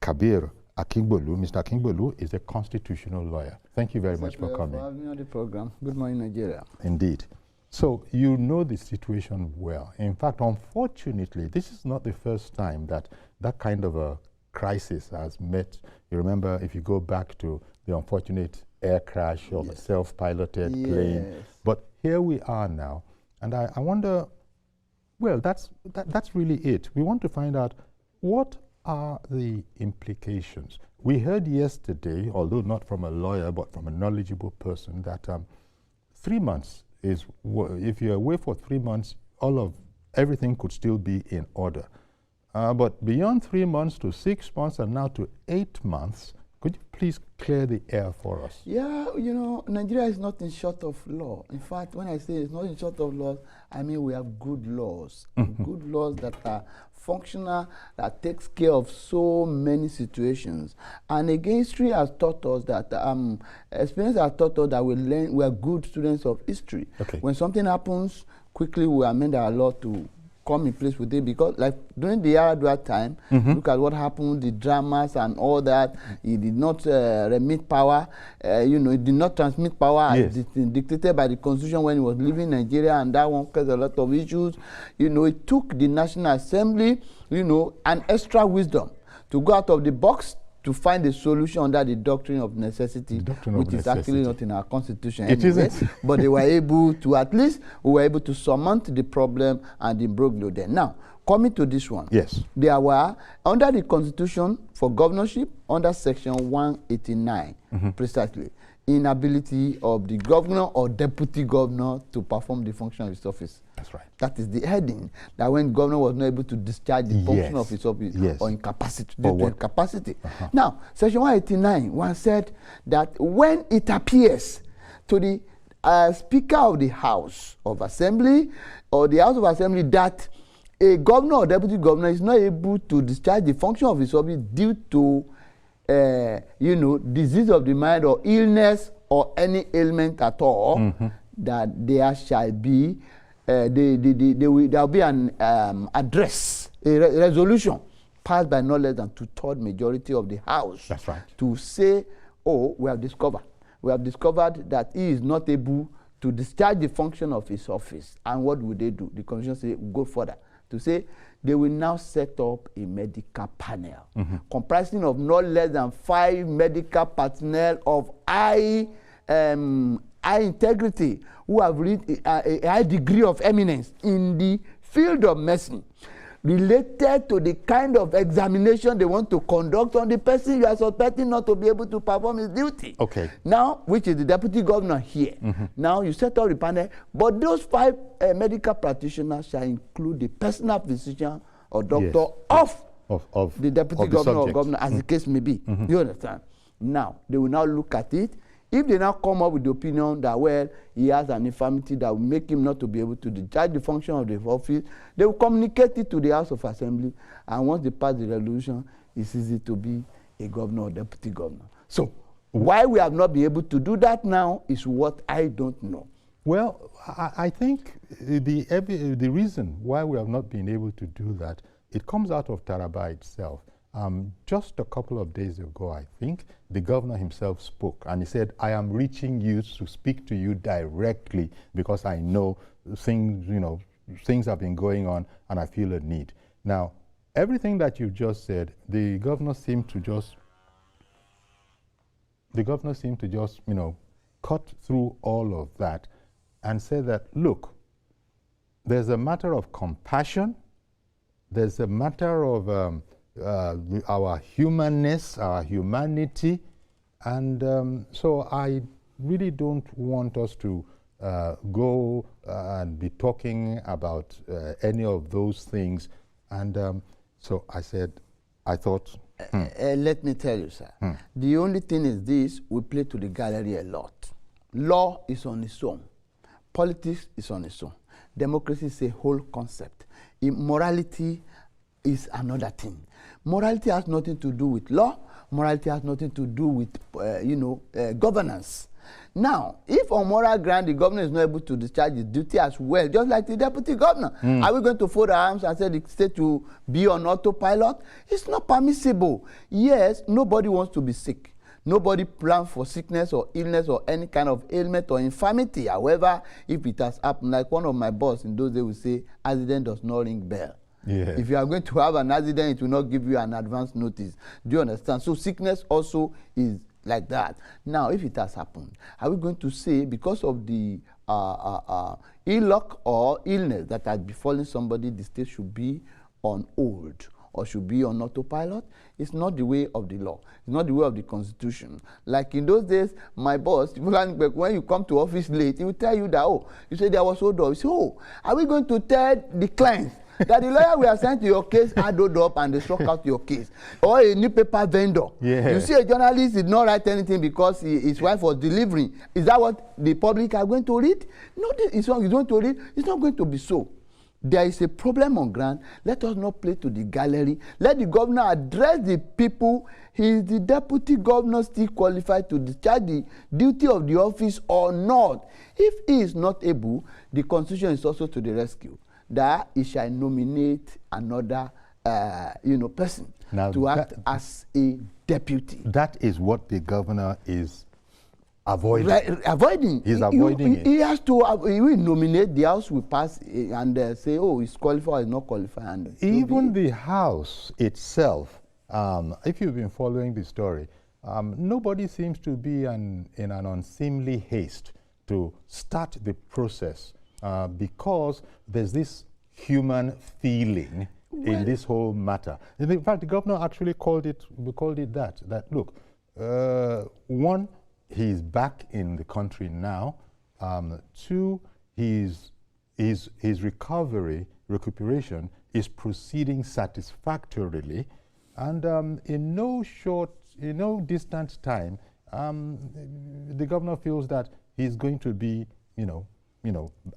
Kabir Akingbolu. Mr. Akingbolu is a constitutional lawyer. Thank you very much for coming. For having me on the program. Good morning, Nigeria. Indeed. So you know the situation well. In fact, unfortunately, this is not the first time that that kind of a crisis has met. You remember, if you go back to the unfortunate air crash of a self-piloted plane. But here we are now, and I wonder, well, that's really it. We want to find out what are the implications. We heard yesterday, although not from a lawyer, but from a knowledgeable person, that 3 months is, if you're away for 3 months, everything could still be in order. But beyond 3 months to 6 months and now to 8 months, could you please clear the air for us? Yeah, Nigeria is not in short of law. In fact, when I say it's not in short of laws, I mean we have good laws. Good laws that are functional, that takes care of so many situations. And again, history has taught us that, experience has taught us that we are good students of history. When something happens, quickly we amend our law to come in place with it, because like during the Yar'Adua time, look at what happened, the dramas and all that. He did not remit power, he did not transmit power as dictated by the constitution when he was leaving Nigeria, and that one caused a lot of issues. It took the National Assembly, an extra wisdom to go out of the box to find a solution under the doctrine of necessity, which is actually not in our constitution anyway. But they were able to, at least, we were able to surmount the problem and the imbroglio there. Now, coming to this one. There were, under the constitution for governorship, under section 189, precisely, inability of the governor or deputy governor to perform the function of his office. That's right. That is the heading, that when the governor was not able to discharge the function of his office or incapacity, due to incapacity. Now, section 189 said that when it appears to the Speaker of the House of Assembly or the House of Assembly that a governor or deputy governor is not able to discharge the function of his office due to disease of the mind or illness or any ailment at all, that there shall be, there will be an address, a resolution passed by no less than 2/3 majority of the House. That's right. To say, oh, we have discovered that he is not able to discharge the function of his office. And what would they do? The Constitution say, go further, to say they will now set up a medical panel comprising of no less than 5 medical personnel of high integrity, who have reached a high degree of eminence in the field of medicine, related to the kind of examination they want to conduct on the person you are suspecting not to be able to perform his duty. Now, which is the deputy governor here. Now, you set up the panel, but those 5 medical practitioners shall include the personal physician or doctor of the deputy governor or governor, as the case may be. You understand? Now, they will now look at it. If they now come up with the opinion that, well, he has an infirmity that will make him not to be able to discharge the function of the office, they will communicate it to the House of Assembly, and once they pass the resolution, it's easy to be a governor or deputy governor. So, why we have not been able to do that now is what I don't know. Well, I think the reason why we have not been able to do that, it comes out of Taraba itself. Just a couple of days ago, I think, the governor himself spoke, and he said, I am reaching you to speak to you directly because I know things have been going on and I feel a need. Now, everything that you just said, the governor seemed to just cut through all of that and say that, look, there's a matter of compassion, there's a matter of our humanness, our humanity, and so I really don't want us to go and be talking about any of those things. And so I said, I thought... let me tell you, sir. The only thing is this, we play to the gallery a lot. Law is on its own. Politics is on its own. Democracy is a whole concept. Immorality is another thing. Morality has nothing to do with law. Morality has nothing to do with, governance. Now, if on moral ground the governor is not able to discharge his duty as well, just like the deputy governor, are we going to fold our arms and say the state to be on autopilot? It's not permissible. Yes, nobody wants to be sick. Nobody plans for sickness or illness or any kind of ailment or infirmity. However, if it has happened, like one of my boss in those days would say, accident does not ring bell. Yeah. If you are going to have an accident, it will not give you an advance notice. Do you understand? So sickness also is like that. Now, if it has happened, are we going to say because of the ill luck or illness that has befallen somebody, the state should be on hold or should be on autopilot? It's not the way of the law. It's not the way of the Constitution. Like in those days, my boss, when you come to office late, he will tell you that, oh, you say there was hold up. You say, oh, are we going to tell the clients that the lawyer we assigned to your case had hold up and they struck out your case? Or a newspaper vendor. Yeah. You see a journalist did not write anything because his wife was delivering. Is that what the public are going to read? No, it's not going to read. It's not going to be so. There is a problem on ground. Let us not play to the gallery. Let the governor address the people. He is the deputy governor still qualified to discharge the duty of the office or not? If he is not able, the Constitution is also to the rescue, that he shall nominate another person now to act as a deputy. That is what the governor is avoiding. Avoiding. He's avoiding it. He has to. He will nominate. The House will pass and say, "Oh, he's qualified, or he's not qualified." And even the House itself, if you've been following the story, nobody seems to be in an unseemly haste to start the process because there's this human feeling in this whole matter. In fact, the governor actually called it that. That look, one, he's back in the country now. Two, his recuperation is proceeding satisfactorily, and in no distant time, the governor feels that he's going to be,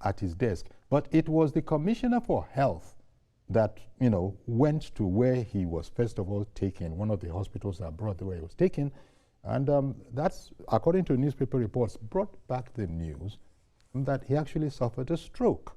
at his desk. But it was the Commissioner for Health that, went to where he was first of all taken, one of the hospitals abroad where he was taken. And that's, according to newspaper reports, brought back the news that he actually suffered a stroke.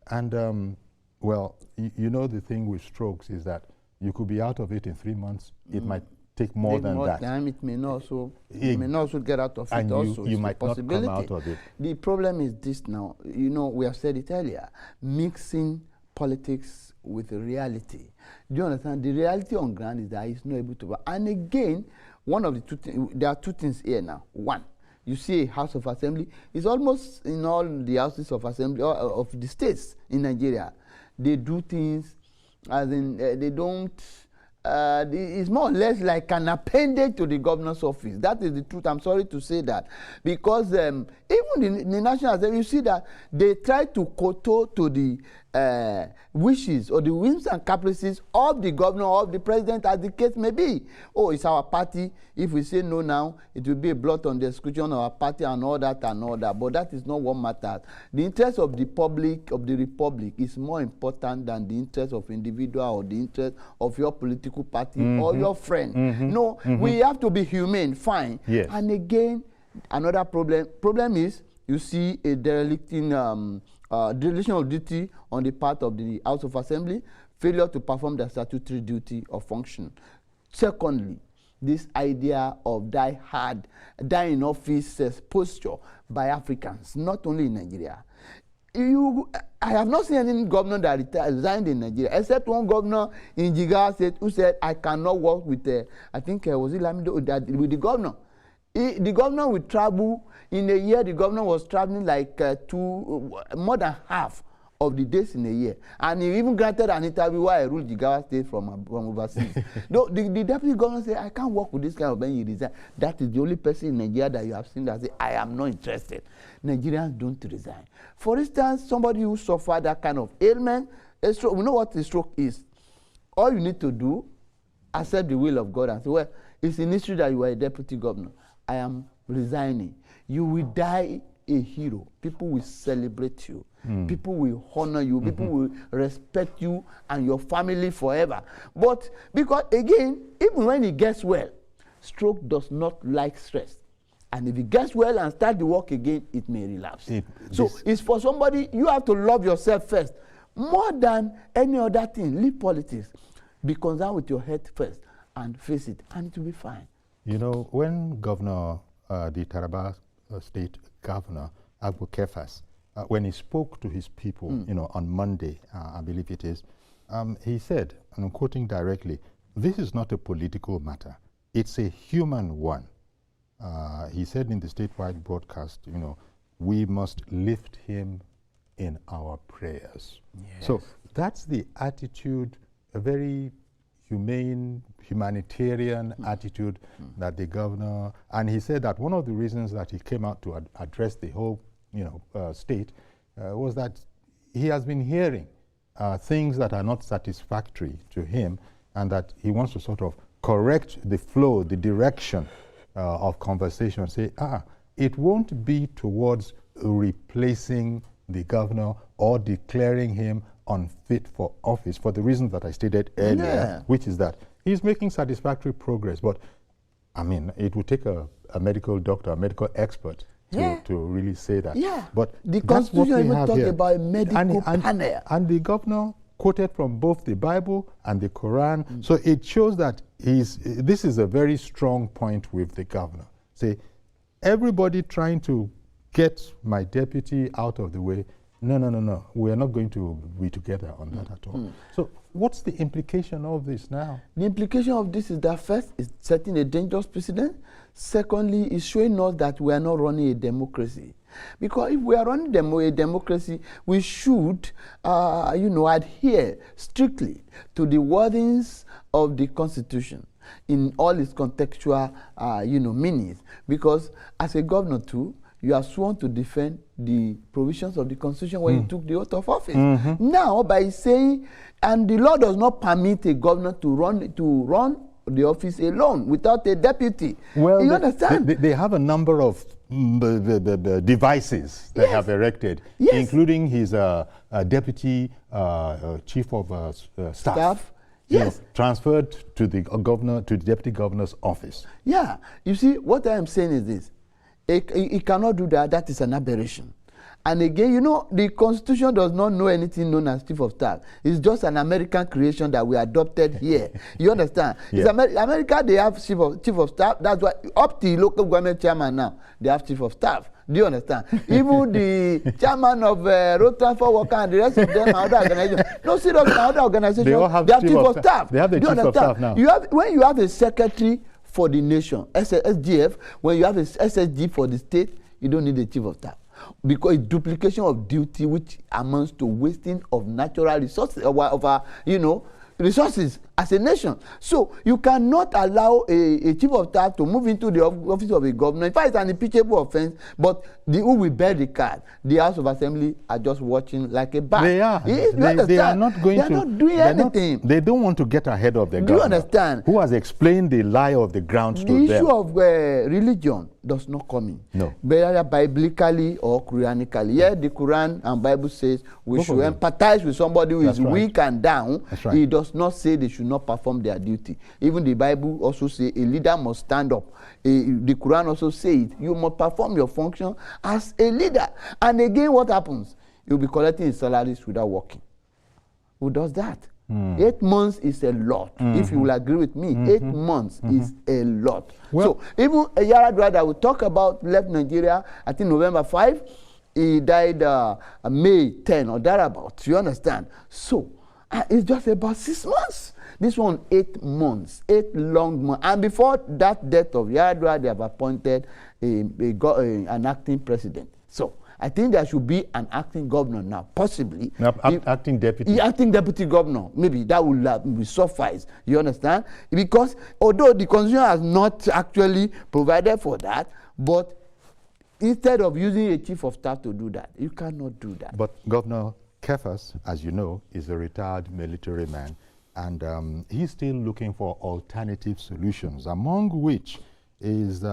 And, well, the thing with strokes is that you could be out of it in 3 months. It might take more than that. Time, it may not also get out of it also. You might not come out of it. The problem is this now. We have said it earlier, mixing politics with reality. Do you understand? The reality on ground is that he's not able to. And again, one of the two things, there are two things here now. One, you see a House of Assembly. It's almost in all the houses of assembly of the states in Nigeria. They do things as in they don't. It's more or less like an appendage to the governor's office. That is the truth. I'm sorry to say that, because even the National Assembly, you see that they try to kowtow to the wishes or the whims and caprices of the governor or of the president, as the case may be. Oh, it's our party. If we say no now, it will be a blot on the execution of our party and all that and all that. But that is not what matters. The interest of the public, of the republic, is more important than the interest of individual or the interest of your political party or your friend. No, we have to be humane, fine. Yes. And again, another problem is, you see a dereliction of duty on the part of the House of Assembly, failure to perform their statutory duty or function. Secondly, this idea of die in office posture by Africans, not only in Nigeria. I have not seen any governor that resigned in Nigeria, except one governor in Jigawa State who said, I cannot work with, I think, was it Lamido, with the governor. The governor will travel. In a year, the governor was traveling like more than half of the days in a year. And he even granted an interview where I ruled Jigawa State from overseas. the deputy governor said, I can't work with this kind of man. He resigned. That is the only person in Nigeria that you have seen that say, I am not interested. Nigerians don't resign. For instance, somebody who suffered that kind of ailment, a stroke, we know what a stroke is. All you need to do, accept the will of God and say, well, it's in history that you are a deputy governor. I am resigning. You will die a hero. People will celebrate you. People will honor you. People will respect you and your family forever. But because, again, even when he gets well, stroke does not like stress. And if it gets well and start the work again, it may relapse. So it's for somebody, you have to love yourself first. More than any other thing, leave politics. Be concerned with your health first and face it, and it will be fine. You know, when Governor, the Taraba State Governor, Agbo Kefas, when he spoke to his people, you know, on Monday, I believe it is, he said, and I'm quoting directly, "This is not a political matter. It's a human one." He said in the statewide broadcast, you know, we must lift him in our prayers. Yes. So that's the attitude, a very humane, humanitarian attitude that the governor, and he said that one of the reasons that he came out to address the whole, you know, state was that he has been hearing things that are not satisfactory to him, and that he wants to sort of correct the flow, the direction of conversation, say, it won't be towards replacing the governor or declaring him unfit for office for the reasons that I stated earlier, which is that he's making satisfactory progress. But, I mean, it would take a medical doctor, a medical expert to really say that. Yeah, but the Constitution even talks about a medical panel. And the governor quoted from both the Bible and the Quran. So it shows that this is a very strong point with the governor. Say, everybody trying to get my deputy out of the way, no. We are not going to be together on that at all. So what's the implication of this now? The implication of this is that first, it's setting a dangerous precedent. Secondly, it's showing us that we are not running a democracy. Because if we are running a democracy, we should, adhere strictly to the wordings of the Constitution in all its contextual, meanings. Because as a governor too, you are sworn to defend the provisions of the Constitution when you took the oath of office. Now, by saying, and the law does not permit a governor to run the office alone without a deputy. Well, you understand? They have a number of devices they have erected, including his deputy chief of staff. Yes, transferred to the governor, to the deputy governor's office. Yeah, you see, what I am saying is this: he cannot do that. That is an aberration. And again, you know, the Constitution does not know anything known as chief of staff. It's just an American creation that we adopted here. You understand? It's America, they have chief of staff. That's why up to the local government chairman now, they have chief of staff. Do you understand? Even the chairman of road transport worker and the rest of them are other organizations. No, serious other organizations, they have chief of staff. They have the chief of staff now. When you have a secretary for the nation, SGF, when you have a SSG for the state, you don't need a chief of staff. Because it's duplication of duty, which amounts to wasting of natural resources, resources as a nation. So you cannot allow a chief of staff to move into the office of a governor. In fact, it's an impeachable offense, but who will bear the card? The House of Assembly are just watching like a bat. They are. They are not going to. They are not doing anything. They don't want to get ahead of the governor. Do you understand? Who has explained the lie of the ground to them. The issue of religion does not come in. No. Whether biblically or Quranically. Yeah, the Quran and Bible says we should empathize with somebody who is weak and down. That's right. It does not say they should not perform their duty. Even the Bible also says a leader must stand up. The Quran also says you must perform your function as a leader. And again, what happens? You'll be collecting his salaries without working. Who does that? 8 months is a lot. If you will agree with me, 8 months is a lot. Well, so even Yaradua that we talk about left Nigeria, I think November 5, he died May 10 or thereabouts. You understand? So it's just about 6 months. This one, 8 months, 8 long months. And before that death of Yaradua, they have appointed an acting president. So I think there should be an acting governor now, possibly. Acting deputy. Acting deputy governor. Maybe that will suffice. You understand? Because although the Constitution has not actually provided for that, but instead of using a chief of staff to do that, you cannot do that. But Governor Kefas, as you know, is a retired military man, and he's still looking for alternative solutions, among which is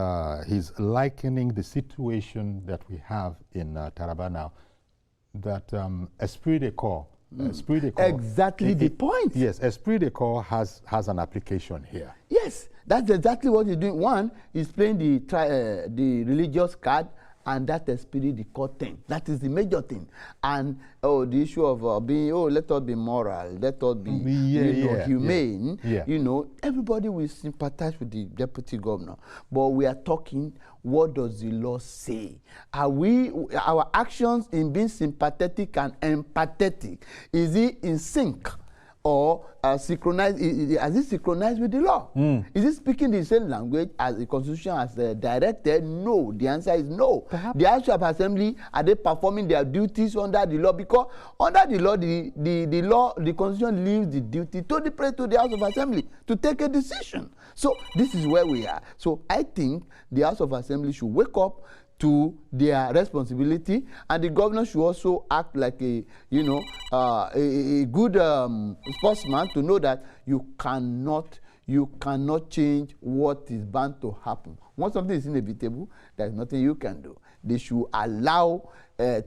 he's likening the situation that we have in Taraba now, that esprit de corps Esprit de corps. Exactly the point. Yes, esprit de corps has an application here. Yes, that's exactly what he's doing. One, he's playing the religious card, and that esprit de corps thing. That is the major thing. And the issue of being, let us be moral, let us be humane. Yeah. You know, everybody will sympathize with the deputy governor. But we are talking, what does the law say? Are our actions in being sympathetic and empathetic, is it in sync? Or synchronized? Is it synchronized with the law? Is it speaking the same language as the Constitution has directed? No. The answer is no. Perhaps. The House of Assembly, are they performing their duties under the law? Because under the law, the Constitution leaves the duty to the House of Assembly to take a decision. So this is where we are. So I think the House of Assembly should wake up to their responsibility, and the governor should also act like a good sportsman to know that you cannot change what is bound to happen. Once something is inevitable, there is nothing you can do. They should allow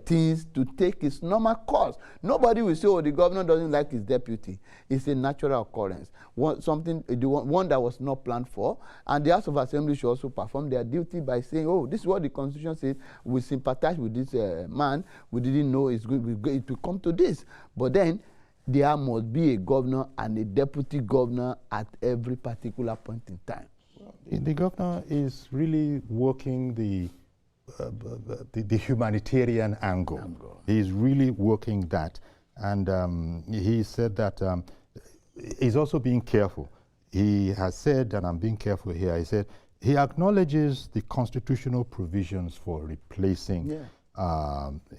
things to take its normal course. Nobody will say, the governor doesn't like his deputy. It's a natural occurrence. One that was not planned for. And the House of Assembly should also perform their duty by saying, this is what the Constitution says. We sympathize with this man. We didn't know it will come to this. But then, there must be a governor and a deputy governor at every particular point in time. Well, the governor is really working the humanitarian angle. He's really working that. And he said that he's also being careful. He has said, and I'm being careful here, he said he acknowledges the constitutional provisions for replacing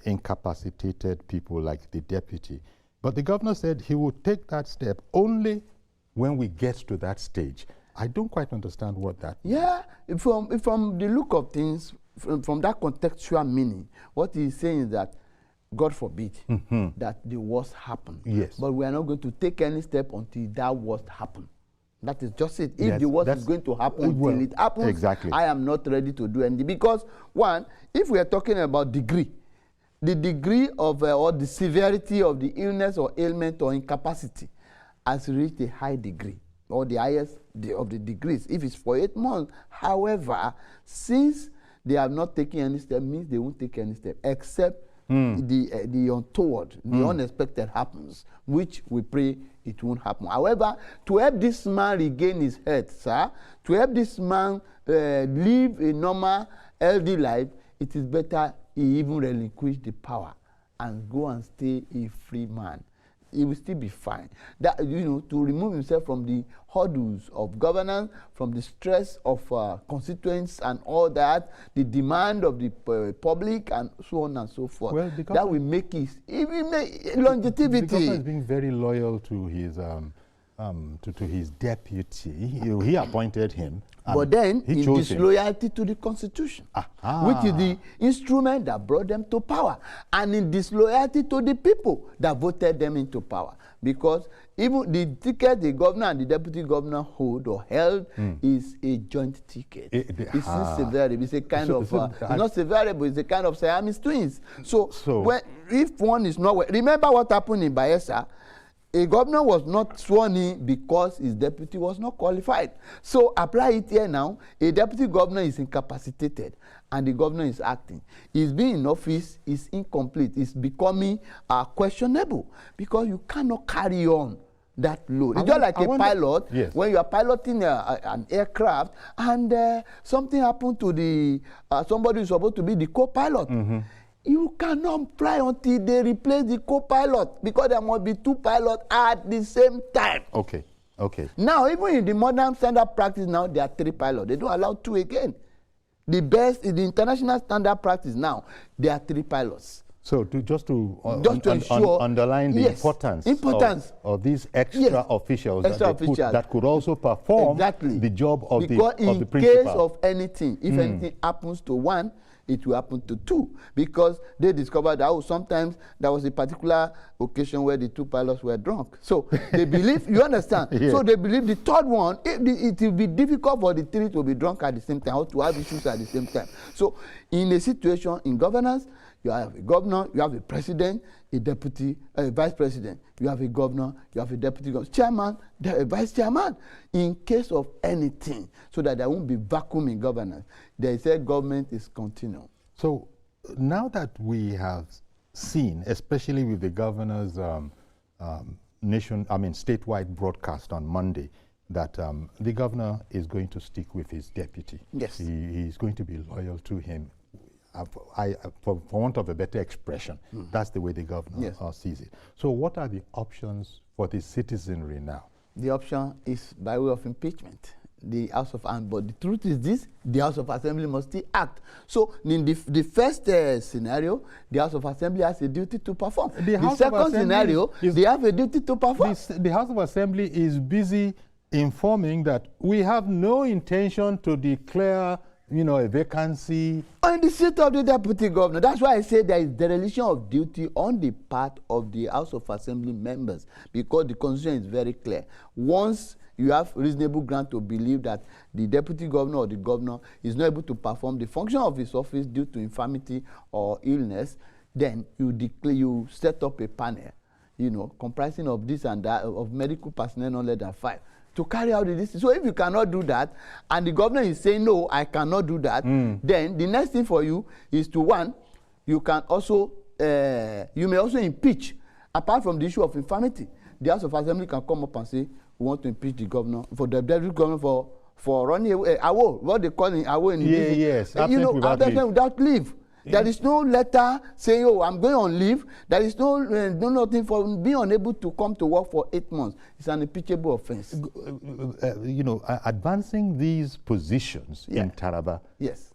incapacitated people like the deputy. But the governor said he would take that step only when we get to that stage. I don't quite understand what that means. Yeah, from the look of things, from that contextual meaning, what he's saying is that, God forbid, that the worst happen. Yes. But we are not going to take any step until that worst happen. That is just it. If the worst is going to happen until it happens, exactly. I am not ready to do anything. Because, one, if we are talking about degree, the degree of or the severity of the illness or ailment or incapacity has reached a high degree, or the highest of the degrees, if it's for 8 months. However, since they have not taken any step, means they won't take any step, except the untoward, the unexpected happens, which we pray it won't happen. However, to help this man regain his health, sir, to help this man live a normal, healthy life, it is better he even relinquish the power and go and stay a free man. He will still be fine. That, to remove himself from the hurdles of governance, from the stress of constituents and all that, the demand of the public, and so on and so forth. Well, that will make his longevity. The government is being very loyal to his deputy. He appointed him. But then, in disloyalty to the Constitution, which is the instrument that brought them to power, and in disloyalty to the people that voted them into power. Because even the ticket the governor and the deputy governor hold or held is a joint ticket. It's not severable. It's a kind of, it's not severable, it's a kind of Siamese twins. So if one is not, remember what happened in Bayelsa. A governor was not sworn in because his deputy was not qualified. So apply it here now. A deputy governor is incapacitated and the governor is acting. His being in office is incomplete. It's becoming questionable because you cannot carry on that load. It's just like a pilot. Yes. When you are piloting an aircraft and something happened to the somebody who is supposed to be the co-pilot. You cannot fly until they replace the co-pilot, because there must be 2 pilots at the same time. Okay. Now, even in the modern standard practice now, there are 3 pilots. They don't allow 2 again. The best in the international standard practice now, there are 3 pilots. So just to ensure, underline the importance of these extra officials that could also perform the job of the principal. Because in case of anything, if anything happens to one, it will happen to 2, because they discovered that sometimes there was a particular occasion where the 2 pilots were drunk. So they believe, you understand? Yeah. So they believe the 3rd one, it will be difficult for the 3 to be drunk at the same time, or to have issues at the same time. So in a situation in governance, You have a governor, you have a president, a deputy, a vice president. You have a governor, you have a deputy governor, chairman, a vice chairman. In case of anything, so that there won't be vacuum in governance, they said government is continual. So now that we have seen, especially with the governor's statewide broadcast on Monday, that the governor is going to stick with his deputy. Yes. He's going to be loyal to him. For want of a better expression, that's the way the governor sees it. So what are the options for the citizenry now? The option is by way of impeachment. The House of but the truth is this: the House of Assembly must still act. So in the first scenario, the House of Assembly has a duty to perform. The second scenario, they have a duty to perform. The House of Assembly is busy informing that we have no intention to declare, a vacancy on the seat of the deputy governor. That's why I say there is dereliction of duty on the part of the House of Assembly members, because the constitution is very clear. Once you have reasonable ground to believe that the deputy governor or the governor is not able to perform the function of his office due to infirmity or illness, then you set up a panel, comprising of this and that, of medical personnel not less than 5, to carry out the decision. So if you cannot do that, and the governor is saying, no, I cannot do that, then the next thing for you is to, one, you can also, you may also impeach. Apart from the issue of infirmity, the House of Assembly can come up and say, we want to impeach the governor, for the deputy governor for running away, what they call it, away in absent without leave. Yeah. There is no letter saying, oh, I'm going on leave. There is no nothing for being unable to come to work for 8 months. It's an impeachable offense. Advancing these positions in Taraba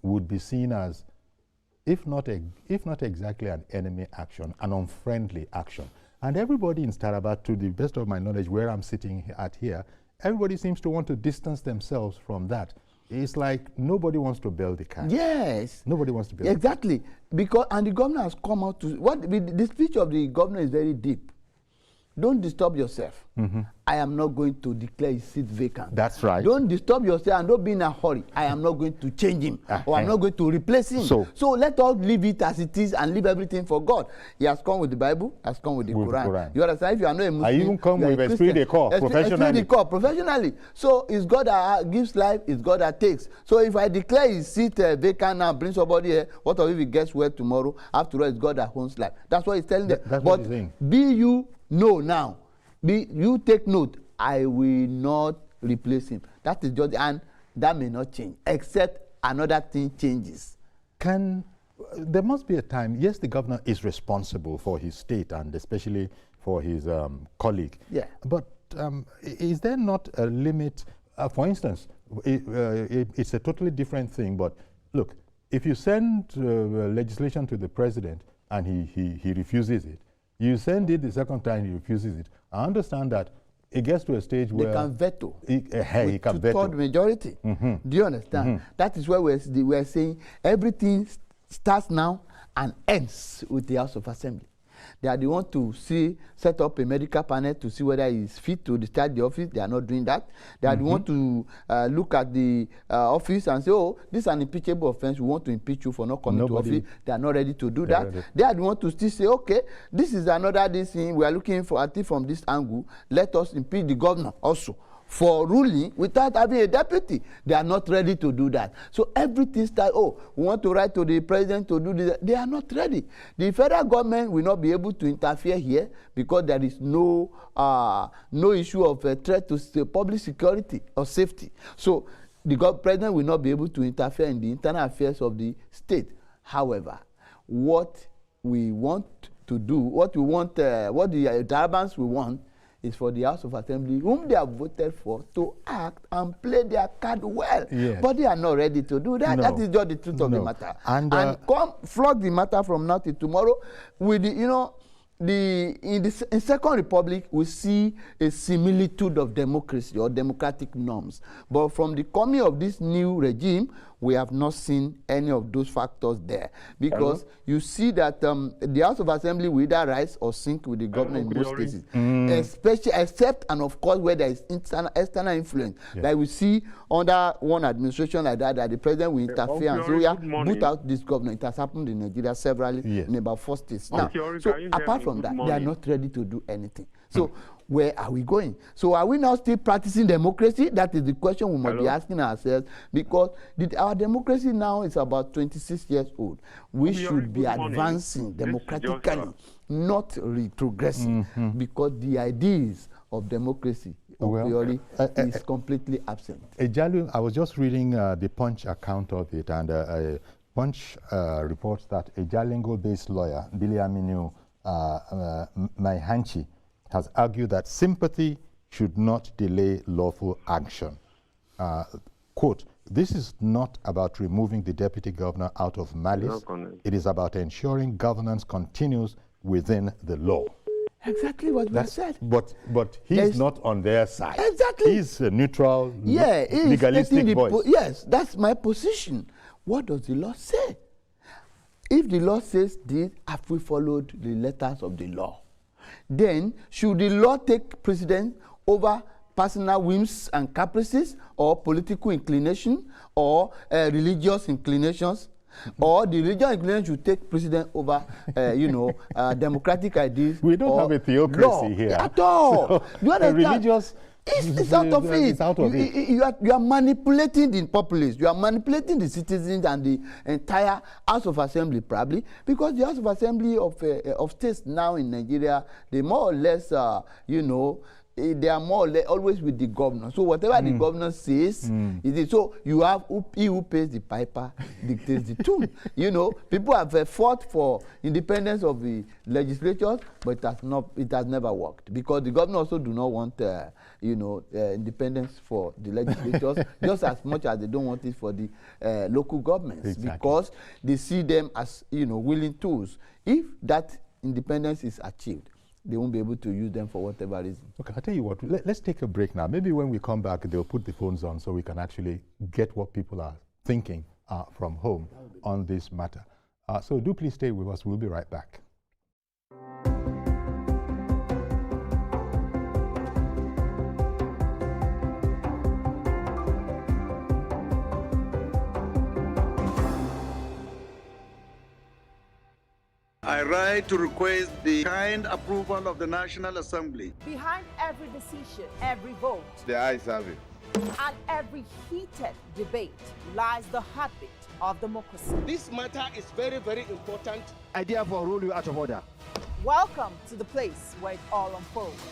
would be seen as, if not exactly an enemy action, an unfriendly action. And everybody in Taraba, to the best of my knowledge, where I'm sitting at here, everybody seems to want to distance themselves from that. It's like nobody wants to bail the cat. Yes. Nobody wants to bail exactly. Because, and the governor has come out to, the speech of the governor is very deep. Don't disturb yourself. I am not going to declare his seat vacant. That's right. Don't disturb yourself and don't be in a hurry. I am not going to change him or I'm not going to replace him. So let us leave it as it is and leave everything for God. He has come with the Bible, has come with the Quran. You understand? If you are not a Muslim, I even come with esprit de corps, professionally. So it's God that gives life, it's God that takes. So if I declare his seat vacant now, bring somebody here, what if he gets well tomorrow? After all, it's God that owns life. That's what he's telling them. That's what he's saying. Be you know now. You take note, I will not replace him. That is just, and that may not change, except another thing changes. There must be a time, yes, the governor is responsible for his state and especially for his colleague. Yeah. But is there not a limit? For instance, it's a totally different thing, but look, if you send legislation to the president and he refuses it, you send it the second time, he refuses it. I understand that it gets to a stage where... They can veto. He can veto. Two-third majority. Do you understand? That is why we're saying everything starts now and ends with the House of Assembly. They are the ones to set up a medical panel to see whether he is fit to discharge the office. They are not doing that. They are the ones to look at the office and say, oh, this is an impeachable offense. We want to impeach you for not coming to office. They are not ready to do that. They are the ones to still say, okay, this is another thing we are looking for, at least from this angle. Let us impeach the governor also for ruling without having a deputy. They are not ready to do that. So everything starts, we want to write to the president to do this. They are not ready. The federal government will not be able to interfere here because there is no issue of a threat to public security or safety. So the president will not be able to interfere in the internal affairs of the state. However, what we want to do, what the Tarabans will want, is for the House of Assembly, whom they have voted for, to act and play their card well. Yes. But they are not ready to do that. No. That is just the truth of the matter. And come flog the matter from now till tomorrow. With in Second Republic, we see a similitude of democracy or democratic norms. But from the coming of this new regime, we have not seen any of those factors there. Because you see that the House of Assembly will either rise or sink with the government in most cases. Especially, except, and of course, where there is external influence. Like we see under one administration like that the president will interfere and say, boot out this government. It has happened in Nigeria severally in about 4 states. Now, so apart from that, they are not ready to do anything. So where are we going? So are we now still practicing democracy? That is the question we must be asking ourselves, because our democracy now is about 26 years old. We should be advancing democratically, not retrogressing, because the ideas of democracy is completely absent. Ejalu, I was just reading the Punch account of it, and Punch reports that a Jalingo-based lawyer, Biliaminu Maihanchi, has argued that sympathy should not delay lawful action. Quote, this is not about removing the deputy governor out of malice. It is about ensuring governance continues within the law. Exactly what we said. But he's not on their side. Exactly. He's a neutral, he's legalistic voice. Yes, that's my position. What does the law say? If the law says this, have we followed the letters of the law? Then, should the law take precedence over personal whims and caprices, or political inclination, or religious inclinations? Or the religious inclination should take precedence over, democratic ideas? We don't have a theocracy here. At all. So you understand? Religious... It's out of it. It's out of it. You are manipulating the populace. You are manipulating the citizens and the entire House of Assembly, probably, because the House of Assembly of states now in Nigeria, they more or less, they are more or less always with the governor. So whatever the governor says, is it. So you have he who pays the piper dictates the tune. People have fought for independence of the legislatures, but it has never worked, because the governor also do not want independence for the legislatures just as much as they don't want it for the local governments, because they see them as willing tools. If that independence is achieved, they won't be able to use them for whatever reason. Okay, I'll tell you what, let's take a break now. Maybe when we come back, they'll put the phones on so we can actually get what people are thinking from home on this matter. So do please stay with us. We'll be right back. I write to request the kind approval of the National Assembly. Behind every decision, every vote, The ayes have it. and every heated debate lies the heartbeat of democracy. This matter is very, very important. I therefore rule you out of order. Welcome to the place where it all unfolds.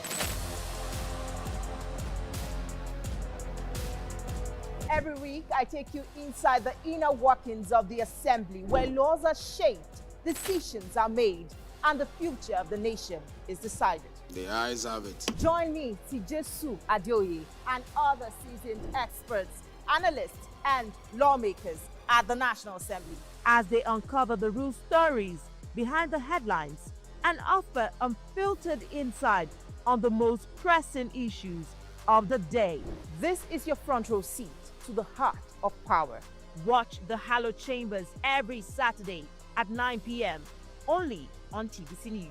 Every week, I take you inside the inner workings of the assembly, where laws are shaped, decisions are made, and the future of the nation is decided. The ayes have it. Join me, Tijesu Adeoye, and other seasoned experts, analysts, and lawmakers at the National Assembly as they uncover the real stories behind the headlines and offer unfiltered insight on the most pressing issues of the day. This is your front row seat to the heart of power. Watch the Hallowed Chambers every Saturday at 9 p.m. only on TVC News.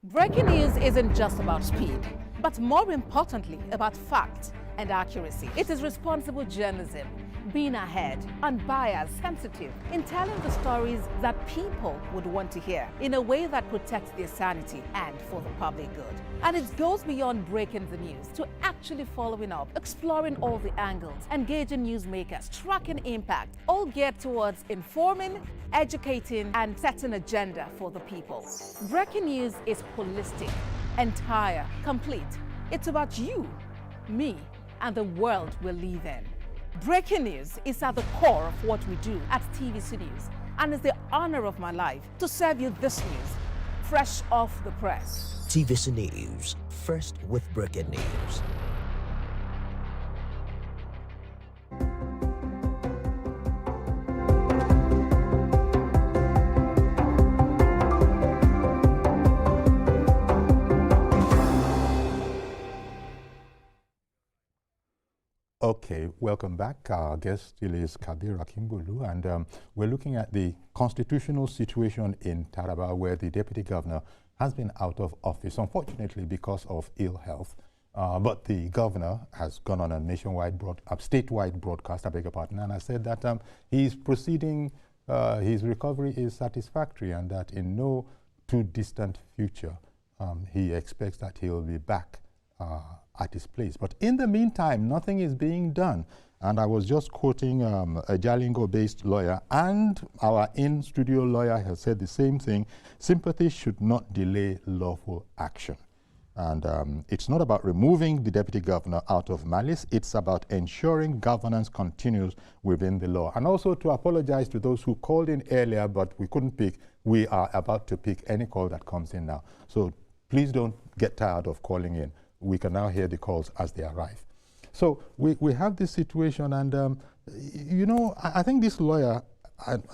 Breaking news isn't just about speed, but more importantly, about fact and accuracy. It is responsible journalism, being ahead, unbiased, sensitive, in telling the stories that people would want to hear in a way that protects their sanity and for the public good. And it goes beyond breaking the news to actually following up, exploring all the angles, engaging newsmakers, tracking impact, all geared towards informing, educating, and setting agenda for the people. Breaking news is holistic, entire, complete. It's about you, me, and the world we live in. Breaking news is at the core of what we do at TVC News, and it's the honor of my life to serve you this news, fresh off the press. TVC News, first with breaking news. Okay, welcome back. Our guest still is Kabir Akimbulu, and we're looking at the constitutional situation in Taraba, where the deputy governor has been out of office, unfortunately because of ill health. But the governor has gone on a nationwide, statewide broadcast, I beg your pardon, and I said that he's proceeding, his recovery is satisfactory, and that in no too distant future, he expects that he'll be back at his place. But in the meantime, nothing is being done. And I was just quoting a Jalingo-based lawyer, and our in-studio lawyer has said the same thing. Sympathy should not delay lawful action. And it's not about removing the deputy governor out of malice. It's about ensuring governance continues within the law. And also to apologize to those who called in earlier, but we couldn't pick. We are about to pick any call that comes in now. So please don't get tired of calling in. We can now hear the calls as they arrive. So we have this situation, and you know, I think this lawyer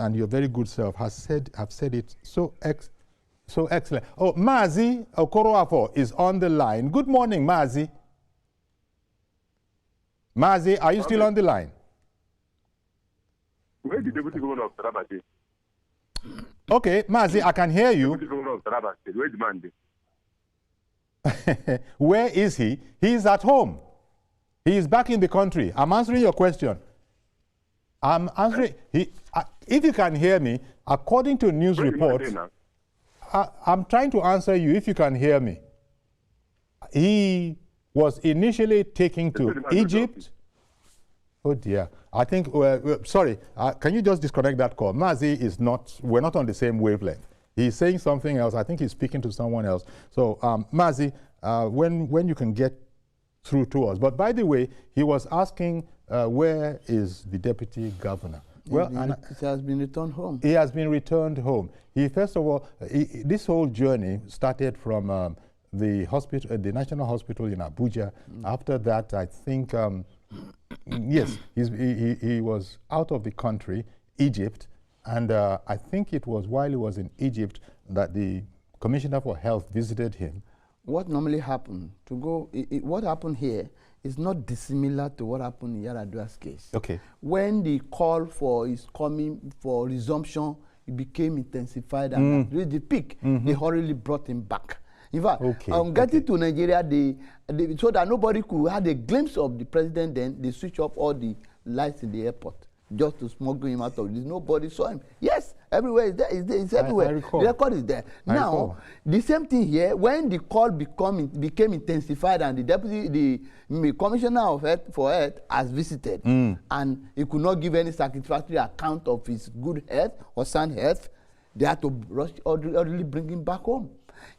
and your very good self have said it so excellent. Oh, Mazi Okoroafo is on the line. Good morning, Mazi. Mazi, are you still on the line? Where the deputy governor of Taraba is? Okay, Mazi, I can hear you. Deputy governor of Taraba is where the man is? Where is he? He is at home. He is back in the country. I'm answering your question. I'm answering. If you can hear me, according to news reports, I'm trying to answer you if you can hear me. He was initially taken to Egypt. Oh dear. I think, sorry, can you just disconnect that call? Mazi is not, we're not on the same wavelength. He's saying something else. I think he's speaking to someone else. So, Mazi, when you can get through to us. But by the way, he was asking where is the deputy governor? Well, he has been returned home. He has been returned home. He, first of all, this whole journey started from the hospital, the National Hospital in Abuja. After that, I think, yes, he was out of the country, Egypt, and I think it was while he was in Egypt that the Commissioner for Health visited him. What normally happened, what happened here is not dissimilar to what happened in Yaradua's case. Okay. When the call for his coming for resumption, it became intensified and reached the peak, they hurriedly brought him back. In fact, getting to Nigeria, so that nobody could have a glimpse of the president, then they switch off all the lights in the airport just to smuggle him out of this. Nobody saw him. Yes, everywhere is there. It's everywhere. The record is there. Now, the same thing here. When the call became intensified, and the commissioner for health has visited, and he could not give any satisfactory account of his good health or sound health, they had to rush orderly bring him back home.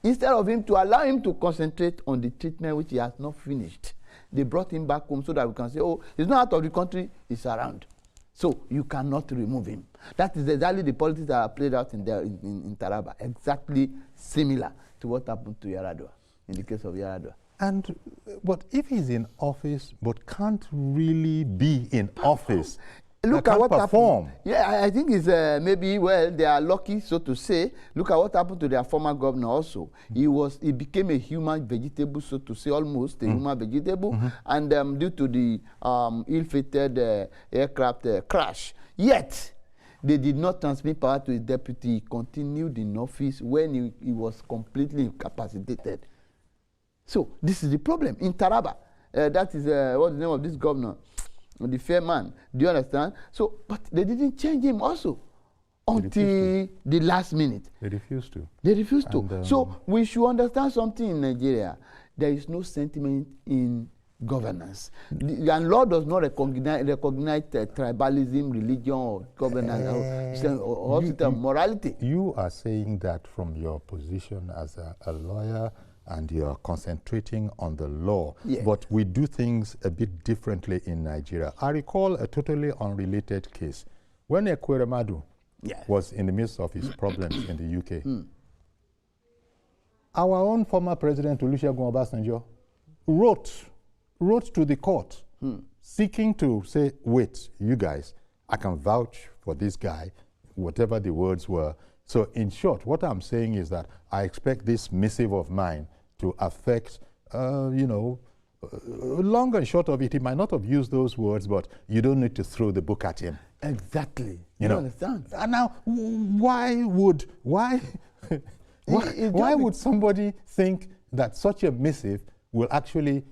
Instead of him to allow him to concentrate on the treatment which he has not finished, they brought him back home so that we can say, oh, he's not out of the country, he's around. So you cannot remove him. That is exactly the politics that are played out in Taraba. Exactly similar to what happened to Yaradua, in the case of Yaradua. And, but if he's in office, but can't really be in office, look at what happened. Yeah, I think it's maybe, well, they are lucky, so to say. Look at what happened to their former governor also. He became a human vegetable, so to say, almost a human vegetable, and due to the ill-fated aircraft crash. Yet, they did not transmit power to his deputy. He continued in office when he was completely incapacitated. So, this is the problem. In Taraba, that is, what's the name of this governor? The fair man. Do you understand? So, but they didn't change him also until the last minute. They refused to. They refused to. So we should understand something in Nigeria. There is no sentiment in governance. And law does not recognize tribalism, religion, or governance, or morality. You are saying that from your position as a lawyer, and you're concentrating on the law. Yeah. But we do things a bit differently in Nigeria. I recall a totally unrelated case. When Ekweremadu was in the midst of his problems in the UK, our own former president, Olusegun Obasanjo, wrote to the court, seeking to say, wait, you guys, I can vouch for this guy, whatever the words were. So in short, what I'm saying is that I expect this missive of mine to affect, you know, long and short of it, he might not have used those words, but you don't need to throw the book at him. Exactly. You know? Understand? And now, why would somebody think that such a missive will actually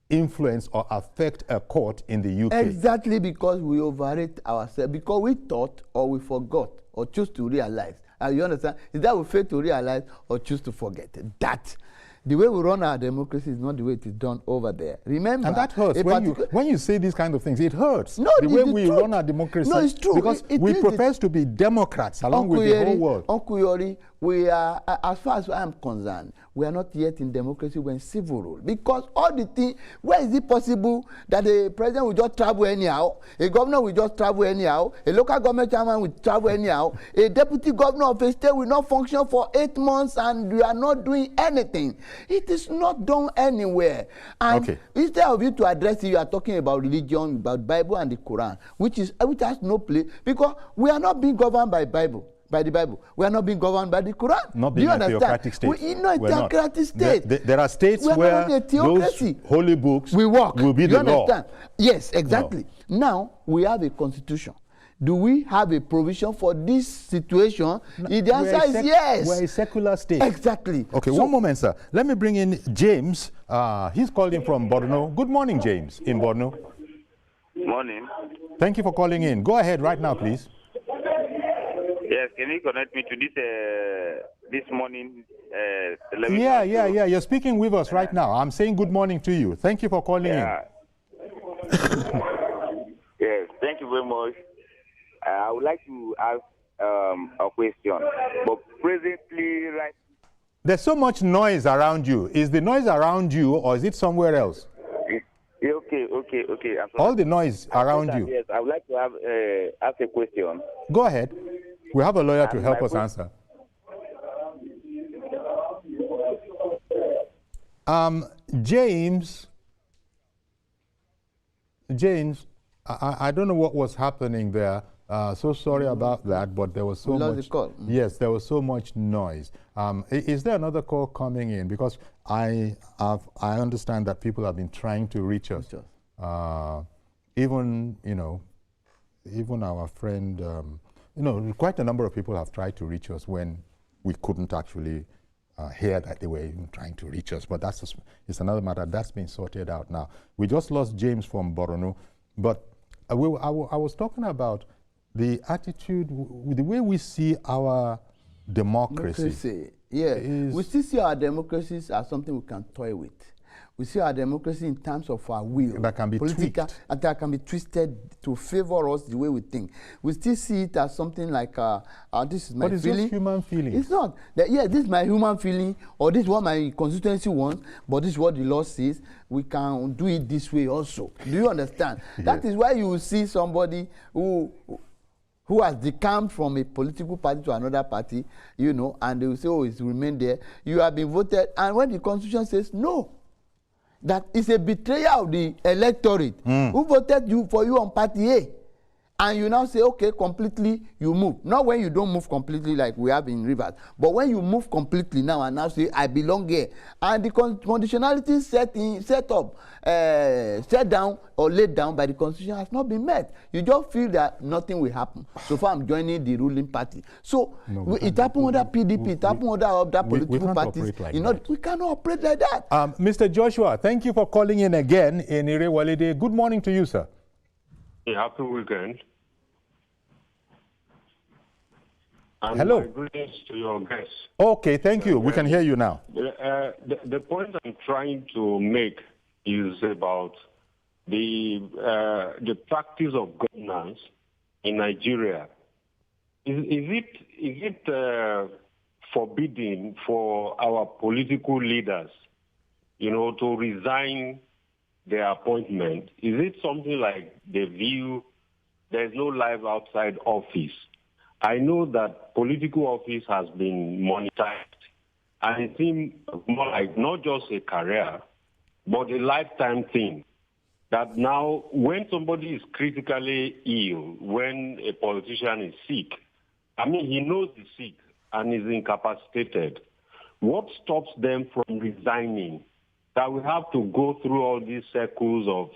influence or affect a court in the UK? Exactly, because we overrate ourselves, because we thought or we forgot or choose to realize. You understand? Is that we fail to realize or choose to forget that the way we run our democracy is not the way it is done over there. Remember, and that hurts when you say these kind of things. It hurts. No, the way we run our democracy. No, it's true. Because we profess to be Democrats along with the whole world. Uncle Yori, we are, as far as I am concerned, we are not yet in democracy. We're in civil rule. Because all the things, where is it possible that a president will just travel anyhow, a governor will just travel anyhow, a local government chairman will travel anyhow, a deputy governor of a state will not function for 8 months and you are not doing anything? It is not done anywhere. And instead of you to address it, you are talking about religion, about Bible and the Quran, which has no place, because we are not being governed by the Bible. We are not being governed by the Quran. Not being a theocratic state. We're not a theocratic state. There are states where those holy books will be the law. Yes, exactly. No. Now, we have a constitution. Do we have a provision for this situation? No, the answer is yes. We're a secular state. Exactly. Okay, one moment, sir. Let me bring in James. He's calling from Borno. Good morning, James, in Borno. Morning. Thank you for calling in. Go ahead right now, please. Yes, can you connect me to this morning? Yeah. You're speaking with us right now. I'm saying good morning to you. Thank you for calling in. Yes, thank you very much. I would like to ask a question. But presently, right? There's so much noise around you. Is the noise around you or is it somewhere else? Okay. All the noise around you. Yes, I would like to ask a question. Go ahead. We have a lawyer to help us answer. James, I don't know what was happening there. So sorry about that, but there was so much. Yes, there was so much noise. Is there another call coming in? Because I understand that people have been trying to reach us. Even our friend, quite a number of people have tried to reach us when we couldn't actually hear that they were even trying to reach us. But it's another matter that's been sorted out now. We just lost James from Borno, but I was talking about the attitude, the way we see our democracy. Yeah, we still see our democracies as something we can toy with. We see our democracy in terms of our will. That can be tweaked. That can be twisted to favor us the way we think. We still see it as something like, this is my feeling. But it's just human feeling. It's not. This is my human feeling, or this is what my constituency wants, but this is what the law says. We can do it this way also. Do you understand? Yes. That is why you will see somebody who has decamped from a political party to another party, and they will say, it's remained there. You have been voted, and when the constitution says no, that is a betrayal of the electorate who voted for you on party A. And you now say, okay, completely you move. Not when you don't move completely like we have in Rivers, but when you move completely now and now say, I belong here. And the conditionality set down or laid down by the Constitution has not been met. You just feel that nothing will happen. So far, I'm joining the ruling party. So it happened under PDP, it happened under other political parties. We cannot operate like that. Mr. Joshua, thank you for calling in again in Irewalide. Good morning to you, sir. Happy weekend. And hello. My greetings to your guests. Okay, thank you. We can hear you now. The point I'm trying to make is about the practice of governance in Nigeria. Is it forbidden for our political leaders, to resign their appointment? Is it something like they view there's no life outside office? I know that political office has been monetized, and it seems more like not just a career, but a lifetime thing. That now, when somebody is critically ill, when a politician is sick, he knows he's sick and is incapacitated. What stops them from resigning that we have to go through all these circles of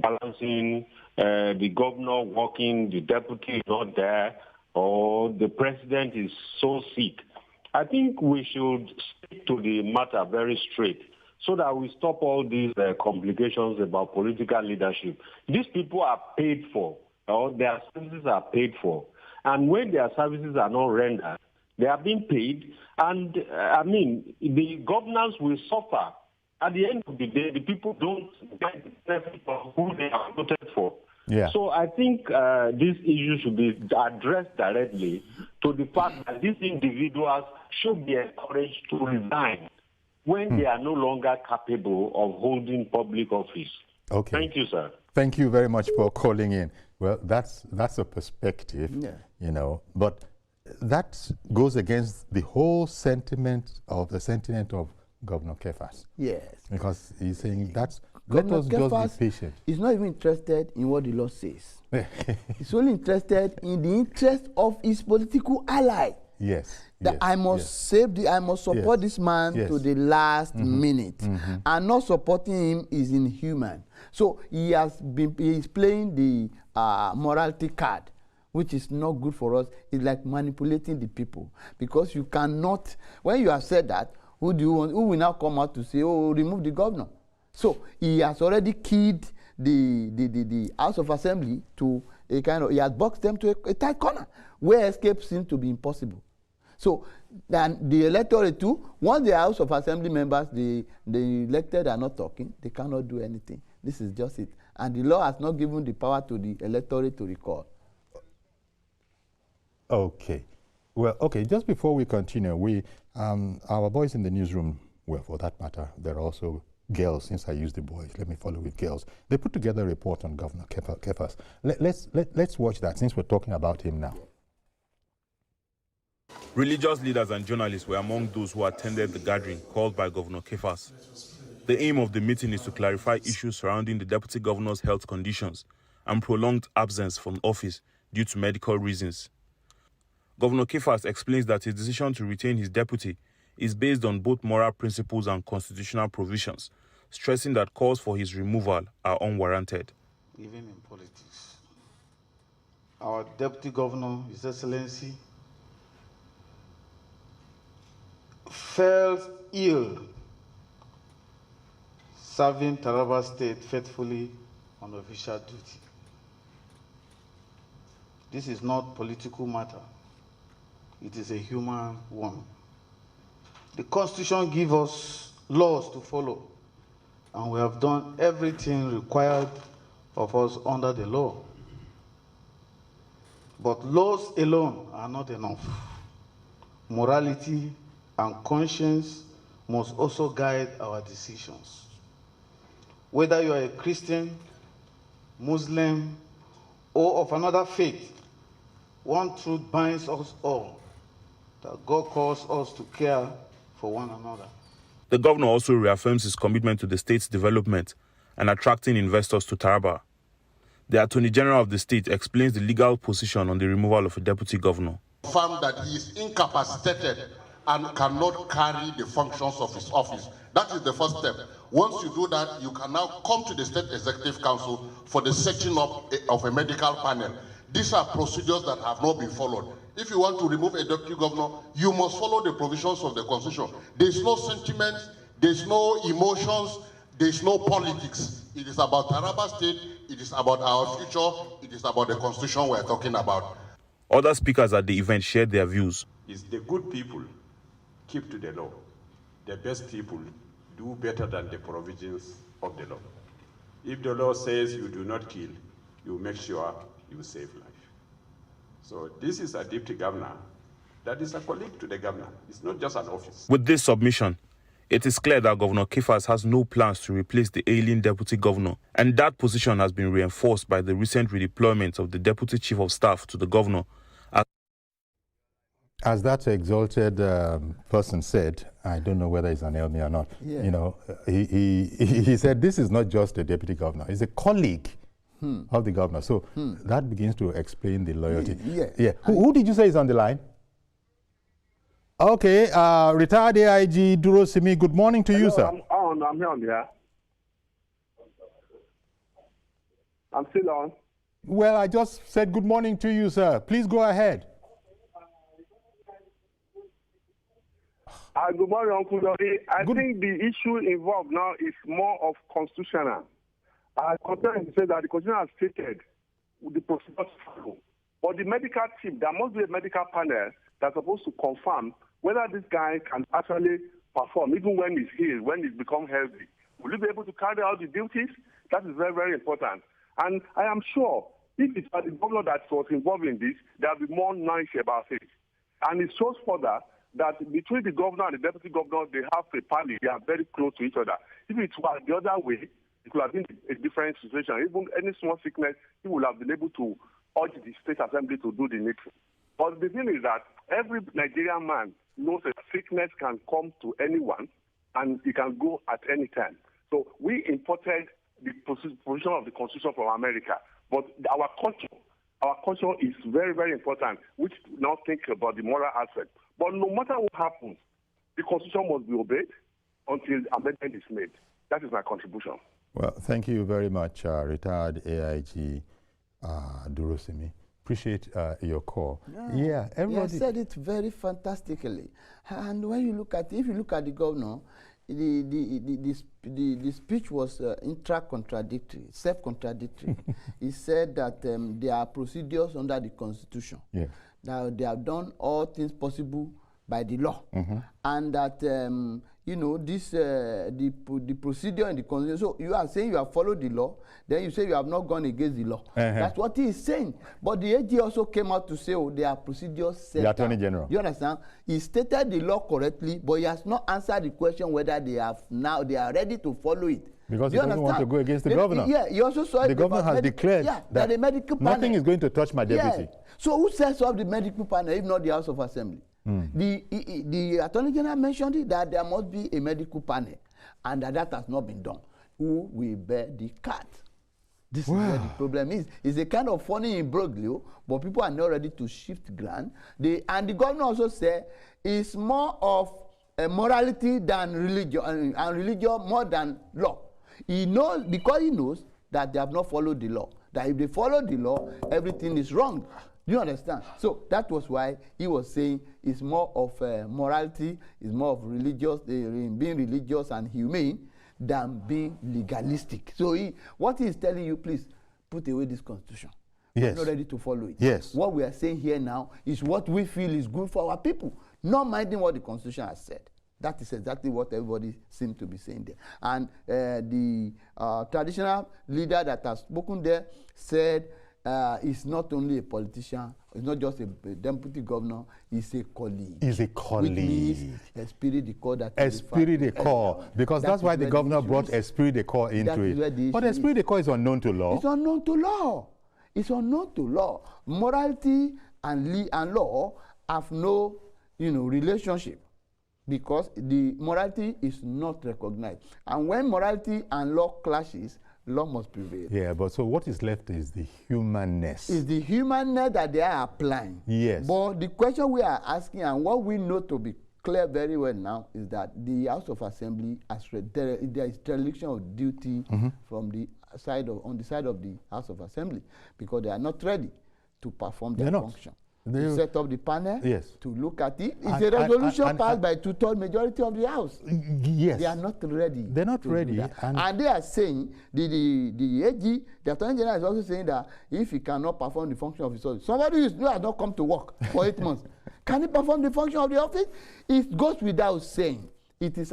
balancing the governor working, the deputy is not there, or the president is so sick. I think we should stick to the matter very straight so that we stop all these complications about political leadership. These people are paid for, or their services are paid for. And when their services are not rendered, they are being paid. And, the governance will suffer. At the end of the day, the people don't get the benefit of who they are voted for. Yeah. So I think this issue should be addressed directly to the fact that these individuals should be encouraged to resign when they are no longer capable of holding public office. Okay. Thank you, sir. Thank you very much for calling in. Well, that's a perspective, but that goes against the whole sentiment of Governor Kefas. Yes. Because he's saying let Governor us Kefas just be patient. He's not even interested in what the law says. He's only interested in the interest of his political ally. Yes. That I must I must support this man to the last minute. And not supporting him is inhuman. So he's playing the morality card, which is not good for us. It's like manipulating the people. Because you cannot, when you have said that, who will now come out to say, oh, remove the governor? So he has already keyed the House of Assembly to a kind of, he has boxed them to a tight corner where escape seems to be impossible. So then the electorate too, once the House of Assembly members, the elected are not talking, they cannot do anything. This is just it. And the law has not given the power to the electorate to recall. Okay. Well, okay, just before we continue, our boys in the newsroom, well, for that matter, they're also girls, since I use the boys, let me follow with girls. They put together a report on Governor Kefas. Let's watch that, since we're talking about him now. Religious leaders and journalists were among those who attended the gathering called by Governor Kefas. The aim of the meeting is to clarify issues surrounding the deputy governor's health conditions and prolonged absence from office due to medical reasons. Governor Kefas explains that his decision to retain his deputy is based on both moral principles and constitutional provisions, stressing that calls for his removal are unwarranted. Even in politics, our deputy governor, His Excellency, fell ill serving Taraba State faithfully on official duty. This is not political matter. It is a human one. The Constitution gives us laws to follow, and we have done everything required of us under the law. But laws alone are not enough. Morality and conscience must also guide our decisions. Whether you are a Christian, Muslim, or of another faith, one truth binds us all, that God calls us to care for one another. The governor also reaffirms his commitment to the state's development and attracting investors to Taraba. The Attorney General of the state explains the legal position on the removal of a deputy governor. Confirm that he is incapacitated and cannot carry the functions of his office. That is the first step. Once you do that, you can now come to the State Executive Council for the setting up of a medical panel. These are procedures that have not been followed. If you want to remove a deputy governor, you must follow the provisions of the Constitution. There's no sentiment, there's no emotions, there's no politics. It is about Taraba State, it is about our future, it is about the Constitution we're talking about. Other speakers at the event shared their views. Is the good people keep to the law. The best people do better than the provisions of the law. If the law says you do not kill, you make sure you save life. So this is a deputy governor that is a colleague to the governor. It's not just an office. With this submission, it is clear that Governor Kefas has no plans to replace the ailing deputy governor, and that position has been reinforced by the recent redeployment of the deputy chief of staff to the governor. As that exalted person said, I don't know whether he's an enemy or not, you know, he said this is not just a deputy governor, he's a colleague of the governor. So that begins to explain the loyalty. Yeah. Who did you say is on the line? Okay, retired AIG Duro Simi, good morning to you, sir. on. I'm here on the air. I'm still on. Well, I just said good morning to you, sir. Please go ahead. Good morning, Uncle Dori. I think the issue involved now is more of constitutional. I continue to say that the Constitution has stated the procedure to follow. But the medical team, there must be a medical panel that's supposed to confirm whether this guy can actually perform, even when he's healed, when he's become healthy. Will he be able to carry out the duties? That is very, very important. And I am sure if it was the governor that was involved in this, there will be more noise about it. And it shows further that between the governor and the deputy governor, they have a party. They are very close to each other. If it was the other way, it could have been a different situation. Even any small sickness, he would have been able to urge the state assembly to do the needful. But the thing is that every Nigerian man knows that sickness can come to anyone and it can go at any time. So we imported the position of the Constitution from America. But our culture is very, very important, which now think about the moral aspect. But no matter what happens, the Constitution must be obeyed until amendment is made. That is my contribution. Well, thank you very much, retired AIG Durosimi. Appreciate your call. Yeah, everybody. He said it very fantastically. And when you look at, if you look at the governor, the speech was intra-contradictory, self-contradictory. He said that there are procedures under the Constitution. Yeah. Now they have done all things possible by the law, and that you know this the procedure in the Constitution. So you are saying you have followed the law, then you say you have not gone against the law. That's what he is saying. But the AG also came out to say, oh, there are procedures set. The Attorney General. You understand? He stated the law correctly, but he has not answered the question whether they are ready to follow it. Because he doesn't want to go against the governor. Yeah, he also saw the governor has declared that the medical panel, nothing is going to touch my deputy. Yeah. So who sets up the medical panel if not the House of Assembly? The Attorney General mentioned it, that there must be a medical panel, and that has not been done. Who will bear the cat? This is where the problem is. It's a kind of funny imbroglio, but people are not ready to shift ground. And the governor also said it's more of a morality than religion, and religion more than law. He knows, because he knows that they have not followed the law. That if they follow the law, everything is wrong. Do you understand? So that was why he was saying it's more of morality, it's more of religious, being religious and humane than being legalistic. So what he is telling you, please put away this Constitution. Yes. We're not ready to follow it. Yes. What we are saying here now is what we feel is good for our people, not minding what the Constitution has said. That is exactly what everybody seems to be saying there. And the traditional leader that has spoken there said he's not only a politician, he's not just a deputy governor, he's a colleague. He's a colleague. Which means esprit de corps. Esprit de corps. Because that's why the governor brought esprit de corps into it. But esprit de corps is unknown to law. It's unknown to law. It's unknown to law. Morality and law have no, relationship, because the morality is not recognized. And when morality and law clashes, law must prevail. Yeah, but so what is left is the humanness. It's the humanness that they are applying. Yes. But the question we are asking, and what we know to be clear very well now, is that the House of Assembly, there is dereliction of duty from the side on the side of the House of Assembly, because they are not ready to perform their function. They set up the panel to look at it. It's a resolution passed by 2/3 majority of the House. Yes. They are not ready. They're not ready. And they are saying, the AG, the Attorney General is also saying that if he cannot perform the function of his office, somebody who has not come to work for 8 months, can he perform the function of the office? It goes without saying. It is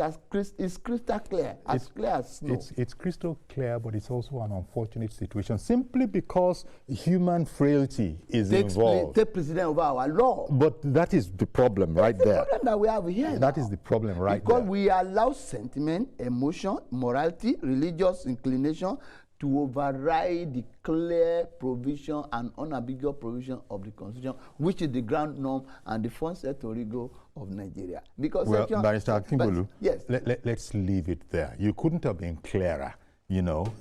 it's crystal clear, as clear as snow. It's crystal clear, but it's also an unfortunate situation, simply because human frailty is involved. Take precedence over our law. But that is the problem right there. The problem that we have here. That is the problem right there. Because we allow sentiment, emotion, morality, religious inclination to override the clear provision and unambiguous provision of the Constitution, which is the ground norm and the concept origo of Nigeria. Because Barrister Akimbolu, yes, let's leave it there. You couldn't have been clearer,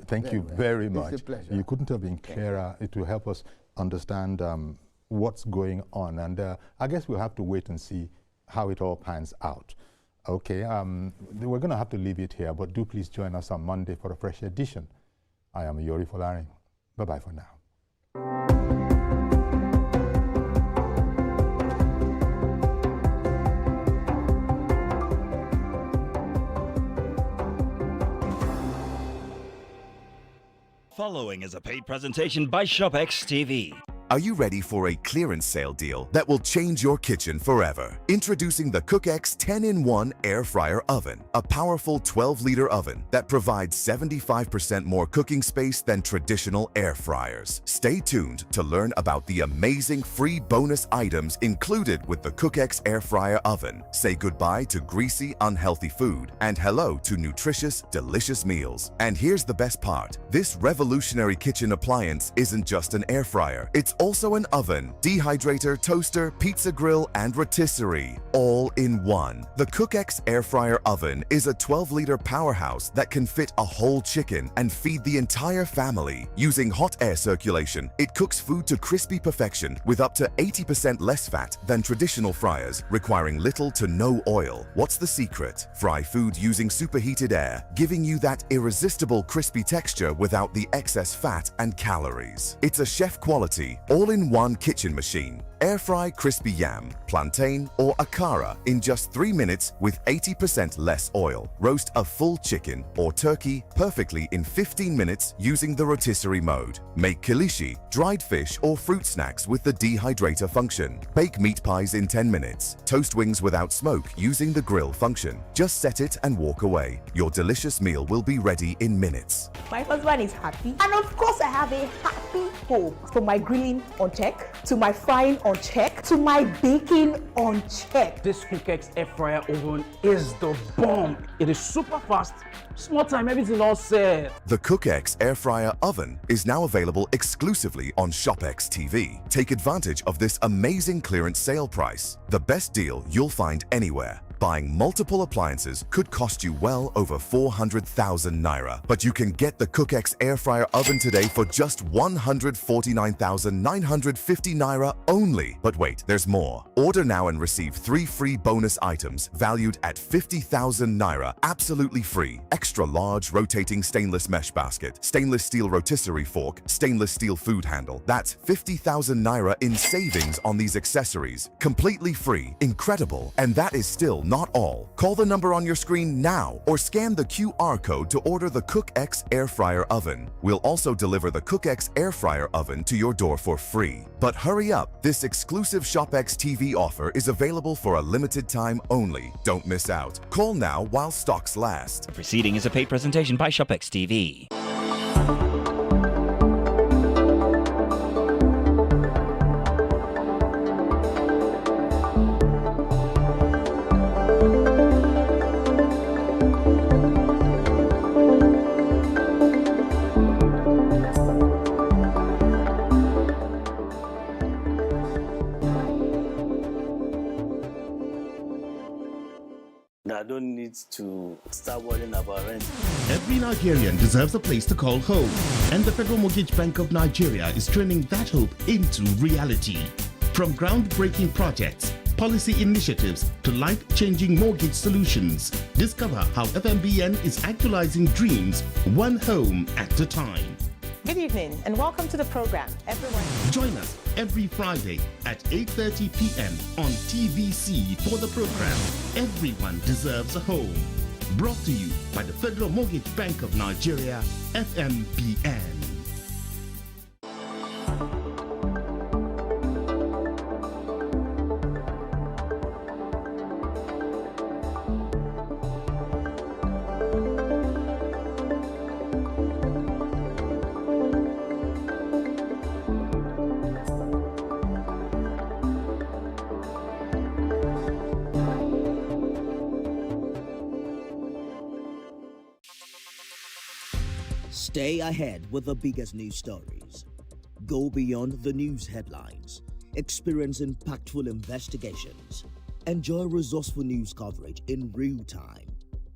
Thank you very much. It's a pleasure. You couldn't have been clearer to help us understand what's going on. And I guess we'll have to wait and see how it all pans out. Okay, we're going to have to leave it here, but do please join us on Monday for a fresh edition. I am Yori Folarin. Bye-bye for now. Following is a paid presentation by ShopX TV. Are you ready for a clearance sale deal that will change your kitchen forever? Introducing the CookX 10-in-1 Air Fryer Oven, a powerful 12-liter oven that provides 75% more cooking space than traditional air fryers. Stay tuned to learn about the amazing free bonus items included with the CookX Air Fryer Oven. Say goodbye to greasy, unhealthy food and hello to nutritious, delicious meals. And here's the best part. This revolutionary kitchen appliance isn't just an air fryer. It's also an oven, dehydrator, toaster, pizza grill, and rotisserie, all in one. The CookX Air Fryer Oven is a 12-liter powerhouse that can fit a whole chicken and feed the entire family. Using hot air circulation, it cooks food to crispy perfection with up to 80% less fat than traditional fryers, requiring little to no oil. What's the secret? Fry food using superheated air, giving you that irresistible crispy texture without the excess fat and calories. It's a chef-quality, all-in-one kitchen machine. Air fry crispy yam, plantain, or akara in just 3 minutes with 80% less oil. Roast a full chicken or turkey perfectly in 15 minutes using the rotisserie mode. Make kilishi, dried fish, or fruit snacks with the dehydrator function. Bake meat pies in 10 minutes. Toast wings without smoke using the grill function. Just set it and walk away. Your delicious meal will be ready in minutes. My husband is happy, and of course I have a happy home. From my grilling on check, to my frying on check, to my baking on check. This CookX Air Fryer Oven is the bomb. It is super fast, small time, everything all set. The CookX Air Fryer Oven is now available exclusively on ShopX TV. Take advantage of this amazing clearance sale price. The best deal you'll find anywhere. Buying multiple appliances could cost you well over 400,000 naira. But you can get the CookX Air Fryer Oven today for just 149,950 naira only. But wait, there's more. Order now and receive 3 free bonus items valued at 50,000 naira, absolutely free. Extra large rotating stainless mesh basket, stainless steel rotisserie fork, stainless steel food handle. That's 50,000 naira in savings on these accessories. Completely free. Incredible. And that is still not all. Call the number on your screen now or scan the QR code to order the CookX Air Fryer Oven. We'll also deliver the CookX Air Fryer Oven to your door for free. But hurry up, this exclusive ShopX TV offer is available for a limited time only. Don't miss out. Call now while stocks last. The proceeding is a paid presentation by ShopX TV. I don't need to start worrying about rent. Every Nigerian deserves a place to call home, and the Federal Mortgage Bank of Nigeria is turning that hope into reality. From groundbreaking projects, policy initiatives to life-changing mortgage solutions, discover how FMBN is actualizing dreams one home at a time. Good evening and welcome to the program, everyone. Join us every Friday at 8:30 p.m. on TVC for the program Everyone Deserves a Home. Brought to you by the Federal Mortgage Bank of Nigeria, FMBN. Stay ahead with the biggest news stories. Go beyond the news headlines. Experience impactful investigations. Enjoy resourceful news coverage in real time.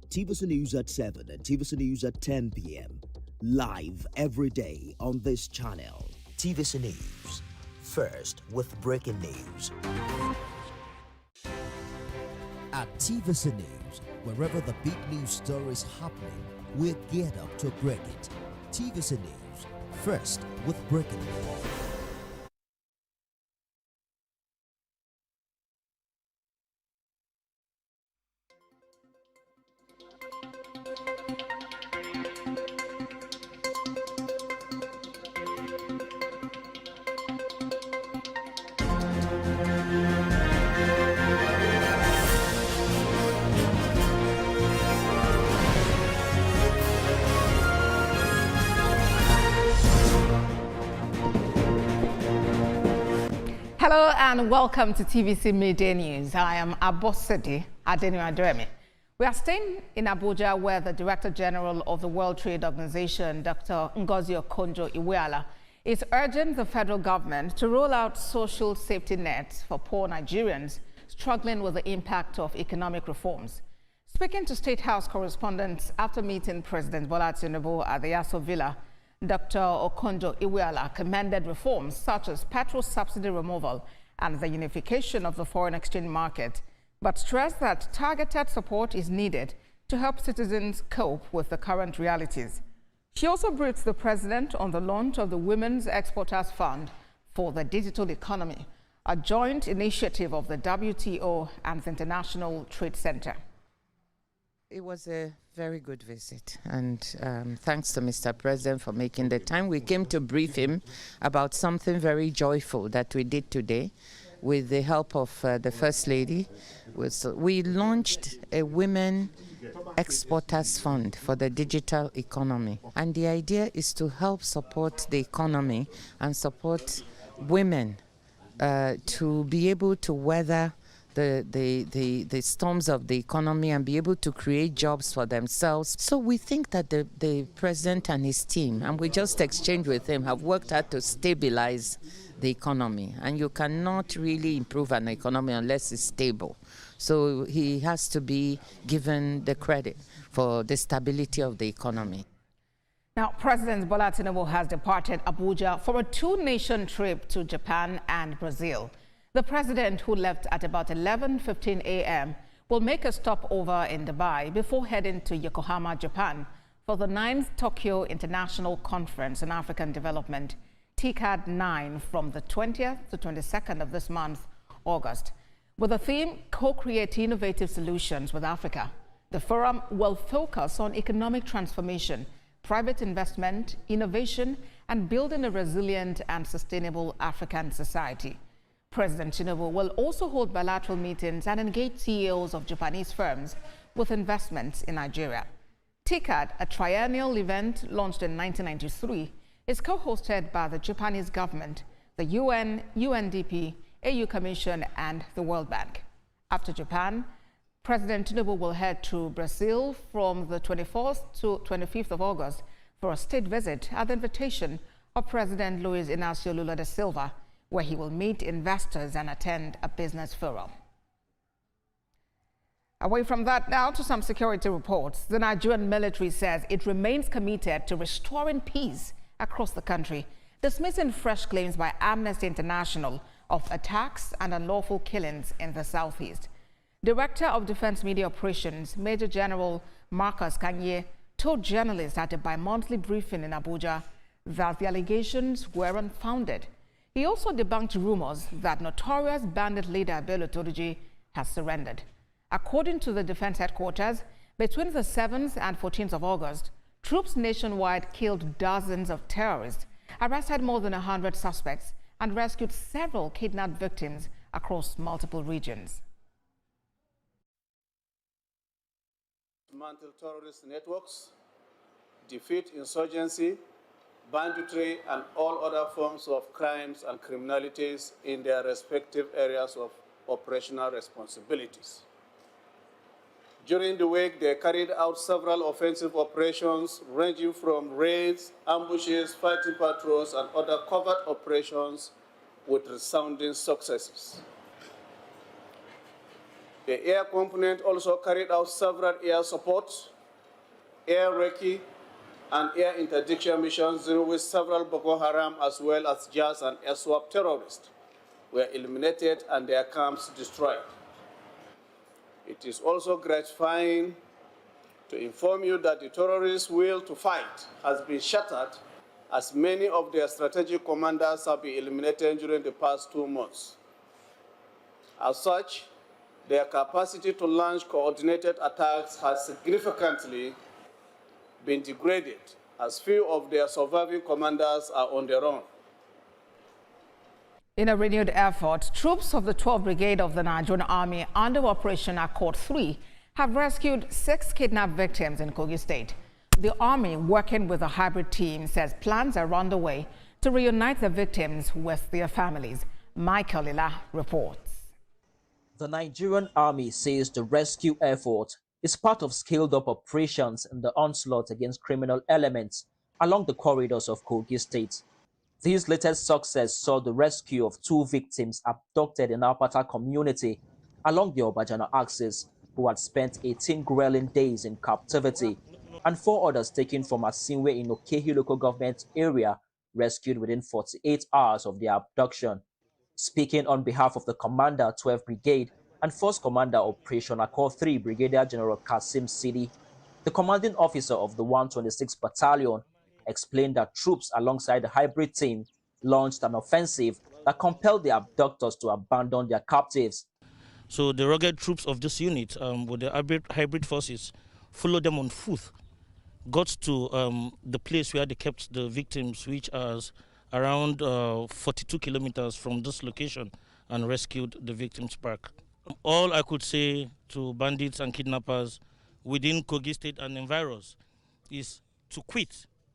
TVC News at 7 and TVC News at 10 p.m. Live every day on this channel. TVC News. First with breaking news. At TVC News, wherever the big news story is happening, we're geared up to break it. TVC News, first with breaking news. Hello and welcome to TVC Midday News. I am Abosede Adeniyi. We are staying in Abuja, where the Director General of the World Trade Organization, Dr. Ngozi Okonjo-Iweala, is urging the federal government to roll out social safety nets for poor Nigerians struggling with the impact of economic reforms. Speaking to State House correspondents after meeting President Bola Tinubu at the Aso Villa, Dr. Okonjo-Iweala commended reforms such as petrol subsidy removal and the unification of the foreign exchange market, but stressed that targeted support is needed to help citizens cope with the current realities. She also briefed the president on the launch of the Women's Exporters Fund for the Digital Economy, a joint initiative of the WTO and the International Trade Center. It was a very good visit, and thanks to Mr. President for making the time. We came to brief him about something very joyful that we did today with the help of the First Lady. We launched a Women Exporters Fund for the Digital Economy, and the idea is to help support the economy and support women to be able to weather the storms of the economy and be able to create jobs for themselves. So we think that the president and his team, and we just exchanged with him, have worked hard to stabilize the economy. And you cannot really improve an economy unless it's stable. So he has to be given the credit for the stability of the economy. Now, President Bola Tinubu has departed Abuja for a two-nation trip to Japan and Brazil. The president, who left at about 11:15 a.m., will make a stopover in Dubai before heading to Yokohama, Japan, for the 9th Tokyo International Conference on African Development, TICAD 9, from the 20th to 22nd of this month, August. With the theme, Co-Create Innovative Solutions with Africa, the forum will focus on economic transformation, private investment, innovation, and building a resilient and sustainable African society. President Tinubu will also hold bilateral meetings and engage CEOs of Japanese firms with investments in Nigeria. TICAD, a triennial event launched in 1993, is co-hosted by the Japanese government, the UN, UNDP, AU Commission, and the World Bank. After Japan, President Tinubu will head to Brazil from the 24th to 25th of August for a state visit at the invitation of President Luiz Inácio Lula da Silva, where he will meet investors and attend a business forum. Away from that, now to some security reports. The Nigerian military says it remains committed to restoring peace across the country, dismissing fresh claims by Amnesty International of attacks and unlawful killings in the southeast. Director of Defense Media Operations, Major General Marcus Kanye, told journalists at a bi-monthly briefing in Abuja that the allegations were unfounded. He also debunked rumors that notorious bandit leader Bello Turji has surrendered. According to the defense headquarters, between the 7th and 14th of August, troops nationwide killed dozens of terrorists, arrested more than 100 suspects, and rescued several kidnapped victims across multiple regions. Dismantle terrorist networks, defeat insurgency, banditry, and all other forms of crimes and criminalities in their respective areas of operational responsibilities. During the week, they carried out several offensive operations ranging from raids, ambushes, fighting patrols, and other covert operations with resounding successes. The air component also carried out several air support, air recce, and air interdiction missions with several Boko Haram as well as JAS and SWAP terrorists were eliminated and their camps destroyed. It is also gratifying to inform you that the terrorists' will to fight has been shattered, as many of their strategic commanders have been eliminated during the past 2 months. As such, their capacity to launch coordinated attacks has significantly been degraded, as few of their surviving commanders are on their own. In a renewed effort, troops of the 12th Brigade of the Nigerian Army under Operation Accord 3 have rescued 6 kidnapped victims in Kogi State. The Army, working with a hybrid team, says plans are underway to reunite the victims with their families. Michael Ila reports. The Nigerian Army says the rescue effort is part of scaled-up operations in the onslaught against criminal elements along the corridors of Kogi State. This latest success saw the rescue of 2 victims abducted in Apata community along the Obajana axis, who had spent 18 grueling days in captivity, and 4 others taken from Asinwe in Okehi local government area, rescued within 48 hours of their abduction. Speaking on behalf of the Commander, 12th Brigade, and 1st Commander, Operation Accord 3, Brigadier General Kasim Sidi, the commanding officer of the 126th Battalion, explained that troops alongside the hybrid team launched an offensive that compelled the abductors to abandon their captives. So the rugged troops of this unit with the hybrid forces followed them on foot, got to the place where they kept the victims, which is around 42 kilometers from this location, and rescued the victims back. All I could say to bandits and kidnappers within Kogi State and environs is to quit.